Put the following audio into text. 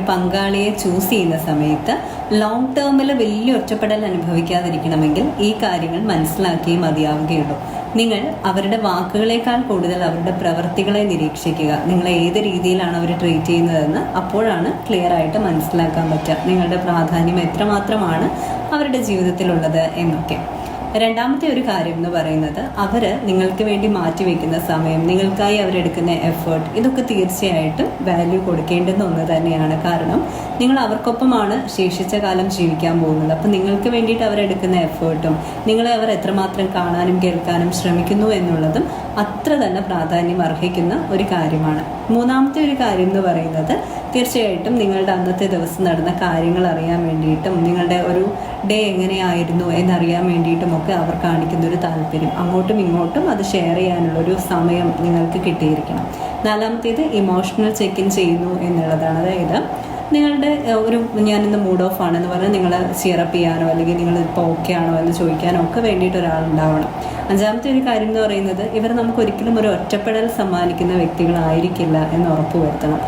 പങ്കാളിയെ ചൂസ് ചെയ്യുന്ന സമയത്ത് ലോങ് ടേമിൽ വലിയ ഒറ്റപ്പെടൽ അനുഭവിക്കാതിരിക്കണമെങ്കിൽ ഈ കാര്യങ്ങൾ മനസ്സിലാക്കിയേ മതിയാവുകയുള്ളൂ. നിങ്ങൾ അവരുടെ വാക്കുകളേക്കാൾ കൂടുതൽ അവരുടെ പ്രവൃത്തികളെ നിരീക്ഷിക്കുക. നിങ്ങളെ ഏത് രീതിയിലാണ് അവർ ട്രീറ്റ് ചെയ്യുന്നതെന്ന് അപ്പോഴാണ് ക്ലിയർ ആയിട്ട് മനസ്സിലാക്കാൻ പറ്റുക നിങ്ങളുടെ പ്രാധാന്യം എത്രമാത്രമാണ് അവരുടെ ജീവിതത്തിലുള്ളത് എന്നൊക്കെ. രണ്ടാമത്തെ ഒരു കാര്യം എന്ന് പറയുന്നത്, അവർ നിങ്ങൾക്ക് വേണ്ടി മാറ്റിവെക്കുന്ന സമയം, നിങ്ങൾക്കായി അവരെടുക്കുന്ന എഫേർട്ട്, ഇതൊക്കെ തീർച്ചയായിട്ടും വാല്യൂ കൊടുക്കേണ്ടുന്ന ഒന്ന് തന്നെയാണ്. കാരണം നിങ്ങൾ അവർക്കൊപ്പമാണ് ശേഷിച്ച കാലം ജീവിക്കാൻ പോകുന്നത്. അപ്പം നിങ്ങൾക്ക് വേണ്ടിയിട്ട് അവരെടുക്കുന്ന എഫേർട്ടും നിങ്ങളെ അവർ എത്രമാത്രം കാണാനും കേൾക്കാനും ശ്രമിക്കുന്നു എന്നുള്ളതും അത്ര തന്നെ പ്രാധാന്യം അർഹിക്കുന്ന ഒരു കാര്യമാണ്. മൂന്നാമത്തെ ഒരു കാര്യം എന്ന് പറയുന്നത്, തീർച്ചയായിട്ടും നിങ്ങളുടെ അന്നത്തെ ദിവസം നടന്ന കാര്യങ്ങൾ അറിയാൻ വേണ്ടിയിട്ടും നിങ്ങളുടെ ഒരു ഡേ എങ്ങനെയായിരുന്നു എന്നറിയാൻ വേണ്ടിയിട്ടും ഒക്കെ അവർ കാണിക്കുന്ന ഒരു താല്പര്യം, അങ്ങോട്ടും ഇങ്ങോട്ടും അത് ഷെയർ ചെയ്യാനുള്ളൊരു സമയം നിങ്ങൾക്ക് കിട്ടിയിരിക്കണം. നാലാമത്തേത് ഇമോഷണൽ ചെക്ക് ഇൻ ചെയ്യുന്നു എന്നുള്ളതാണ്. അതായത് നിങ്ങളുടെ ഞാനിന്ന് മൂഡ് ഓഫ് ആണെന്ന് പറഞ്ഞാൽ നിങ്ങൾ ചിയറപ്പ് ചെയ്യാനോ അല്ലെങ്കിൽ നിങ്ങൾ ഇപ്പോൾ ഓക്കെ ആണോ എന്ന് ചോദിക്കാനോ ഒക്കെ വേണ്ടിയിട്ട് ഒരാളുണ്ടാവണം. അഞ്ചാമത്തെ ഒരു കാര്യം എന്ന് പറയുന്നത്, ഇവർ നമുക്ക് ഒരിക്കലും ഒരു ഒറ്റപ്പെടൽ സമ്മാനിക്കുന്ന വ്യക്തികളായിരിക്കില്ല എന്ന് ഉറപ്പുവരുത്തണം.